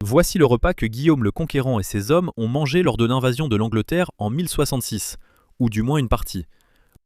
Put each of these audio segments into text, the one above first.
Voici le repas que Guillaume le Conquérant et ses hommes ont mangé lors de l'invasion de l'Angleterre en 1066, ou du moins une partie.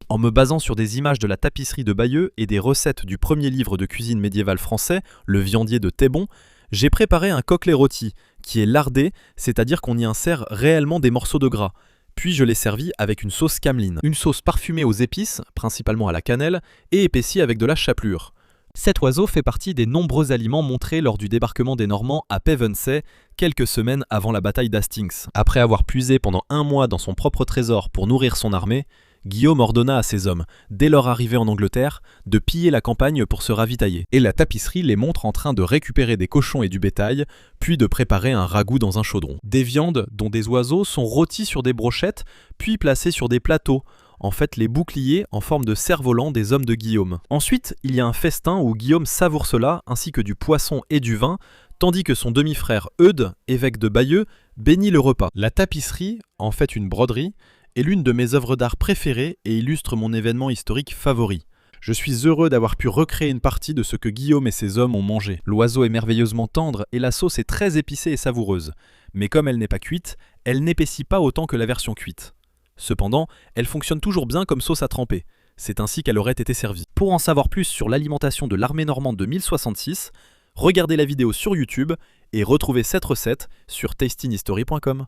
En me basant sur des images de la tapisserie de Bayeux et des recettes du premier livre de cuisine médiévale français, Le Viandier de Thébon, j'ai préparé un coquelet rôti, qui est lardé, c'est-à-dire qu'on y insère réellement des morceaux de gras. Puis je l'ai servi avec une sauce cameline, une sauce parfumée aux épices, principalement à la cannelle, et épaissie avec de la chapelure. Cet oiseau fait partie des nombreux aliments montrés lors du débarquement des Normands à Pevensey, quelques semaines avant la bataille d'Hastings. Après avoir puisé pendant 1 mois dans son propre trésor pour nourrir son armée, Guillaume ordonna à ses hommes, dès leur arrivée en Angleterre, de piller la campagne pour se ravitailler. Et la tapisserie les montre en train de récupérer des cochons et du bétail, puis de préparer un ragoût dans un chaudron. Des viandes, dont des oiseaux, sont rôties sur des brochettes, puis placées sur des plateaux, en fait les boucliers en forme de cerf-volant des hommes de Guillaume. Ensuite, il y a un festin où Guillaume savoure cela, ainsi que du poisson et du vin, tandis que son demi-frère Eudes, évêque de Bayeux, bénit le repas. La tapisserie, en fait une broderie, est l'une de mes œuvres d'art préférées et illustre mon événement historique favori. Je suis heureux d'avoir pu recréer une partie de ce que Guillaume et ses hommes ont mangé. L'oiseau est merveilleusement tendre et la sauce est très épicée et savoureuse. Mais comme elle n'est pas cuite, elle n'épaissit pas autant que la version cuite. Cependant, elle fonctionne toujours bien comme sauce à tremper. C'est ainsi qu'elle aurait été servie. Pour en savoir plus sur l'alimentation de l'armée normande de 1066, regardez la vidéo sur YouTube et retrouvez cette recette sur tastinghistory.com.